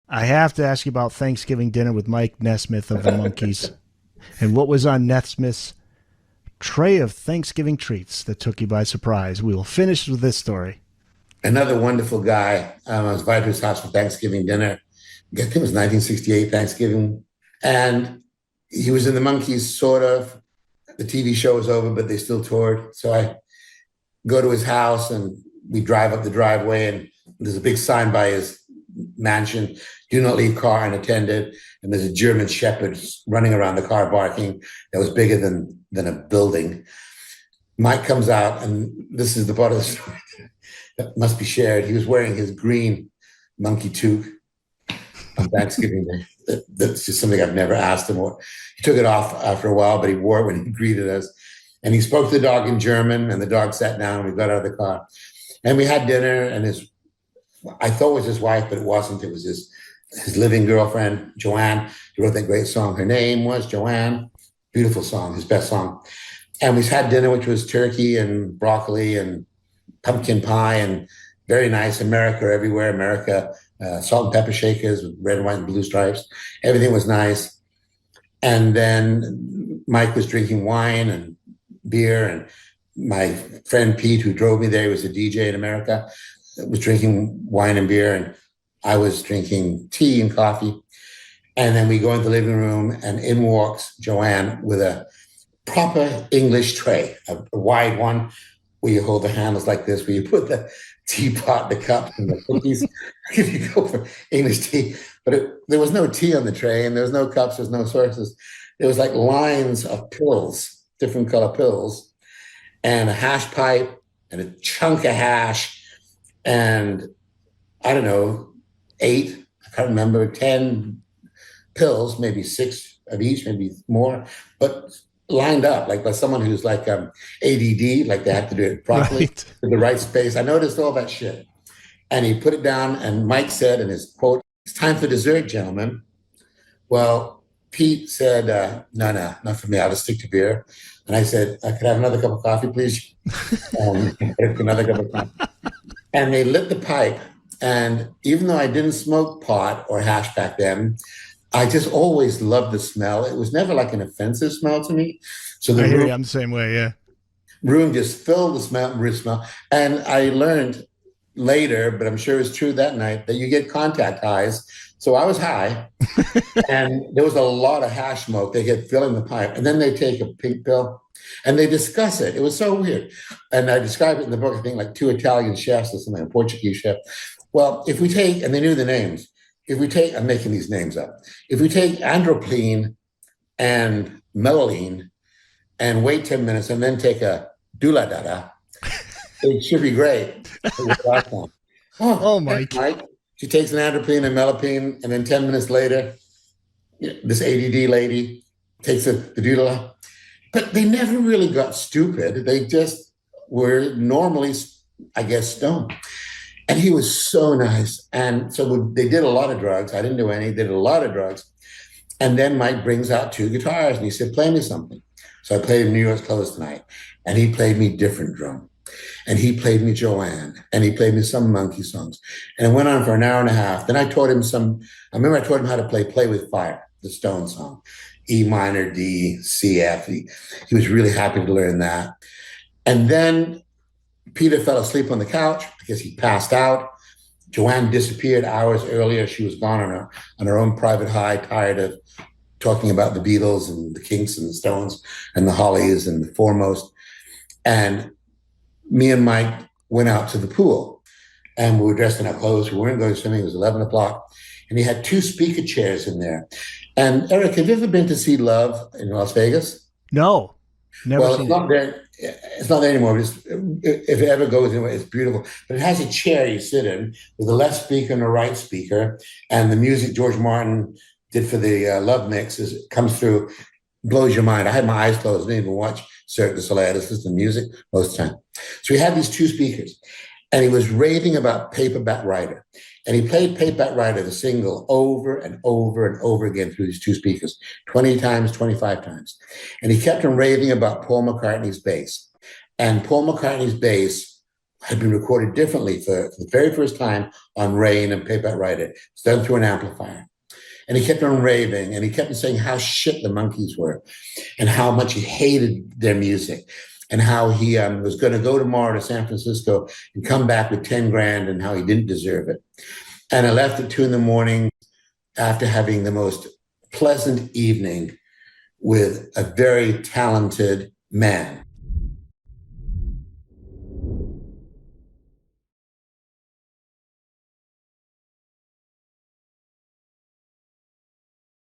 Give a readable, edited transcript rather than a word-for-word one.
I have to ask you about Thanksgiving dinner with Mike Nesmith of the Monkees and what was on Nesmith's tray of Thanksgiving treats that took you by surprise. We will finish with this story. Another wonderful guy. I was invited to his house for Thanksgiving dinner. I think it was 1968 Thanksgiving. And he was in the Monkees, sort of. The TV show was over, but they still toured. So I go to his house and we drive up the driveway, and there's a big sign by his mansion: do not leave car unattended. And there's a German shepherd running around the car barking that was bigger than a building. Mike comes out, and this is the part of the story that must be shared. He was wearing his green monkey toque on Thanksgiving Day. That's just something I've never asked him. He took it off after a while, but he wore it when he greeted us. And he spoke to the dog in German, and the dog sat down, and we got out of the car. And we had dinner, and I thought it was his wife, but it wasn't. It was his living girlfriend, Joanne. He wrote that great song. Her name was Joanne. Beautiful song, his best song. And we had dinner, which was turkey and broccoli and pumpkin pie and very nice. America everywhere. America, salt and pepper shakers with red, white, and blue stripes. Everything was nice. And then Mike was drinking wine and beer, and my friend Pete, who drove me there, he was a DJ in America, was drinking wine and beer, and I was drinking tea and coffee. And then we go into the living room, and in walks Joanne with a proper English tray, a wide one where you hold the handles like this, where you put the teapot, the cups, and the cookies. If you go for English tea, but there was no tea on the tray, and there was no cups, there's no sources. There was like lines of pills, different color pills, and a hash pipe, and a chunk of hash, and I don't know, 8, I can't remember, 10 pills, maybe 6 of each, maybe more, but lined up like by someone who's like ADD, like they have to do it properly, Right. in the right space. I noticed all that shit. And he put it down, and Mike said in his quote, "It's time for dessert, gentlemen." Well, Pete said, no, not for me. I'll just stick to beer. And I said, "I could have another cup of coffee, please." Another cup of coffee. And they lit the pipe. And even though I didn't smoke pot or hash back then, I just always loved the smell. It was never like an offensive smell to me. So the I hear room, you. I'm the same way. Yeah. room just filled with smell. And I learned later, but I'm sure it's true that night, that you get contact highs. So I was high, and there was a lot of hash smoke. They get filling the pipe, and then they take a pink pill, and they discuss it. It was so weird. And I describe it in the book, I think, like 2 Italian chefs or something, a Portuguese chef. Well, if we take, and they knew the names, if we take, I'm making these names up, if we take andropline and melaline and wait 10 minutes and then take a duladada, it should be great. Oh, Oh, Mike. Mike. She takes an andropline and melaline, and then 10 minutes later, this ADD lady takes the doodle. But they never really got stupid. They just were normally, I guess, stoned. And he was so nice. And so they did a lot of drugs. I didn't do any, did a lot of drugs. And then Mike brings out 2 guitars, and he said, "Play me something." So I played him New York's Close Tonight, and he played me different drum. And he played me Joanne, and he played me some Monkee songs. And it went on for an hour and a half. Then I taught him I remember I taught him how to Play with Fire, the Stone song, E minor, D, C, F. He was really happy to learn that. And then Peter fell asleep on the couch because he passed out. Joanne disappeared hours earlier. She was gone on her own private high, tired of talking about the Beatles and the Kinks and the Stones and the Hollies and the Foremost. And me and Mike went out to the pool, and we were dressed in our clothes. We weren't going swimming. It was 11 o'clock. And he had 2 speaker chairs in there. And Eric, have you ever been to see Love in Las Vegas? No, never Well, seen it's it. not there. It's not there anymore. If it ever goes anywhere, it's beautiful. But it has a chair you sit in with a left speaker and a right speaker, and the music George Martin did for the Love mix comes through, blows your mind. I had my eyes closed, didn't even watch Cirque du Soleil. I just listened to music most of the time. So he had these 2 speakers, and he was raving about Paperback Writer. And he played Paperback Writer, the single, over and over and over again through these 2 speakers, 20 times, 25 times. And he kept on raving about Paul McCartney's bass. And Paul McCartney's bass had been recorded differently for the very first time on Rain and Paper Write It. It's done through an amplifier. And he kept on raving, and he kept on saying how shit the Monkees were and how much he hated their music and how he was going to go tomorrow to San Francisco and come back with 10 grand and how he didn't deserve it. And I left at 2 a.m. after having the most pleasant evening with a very talented man.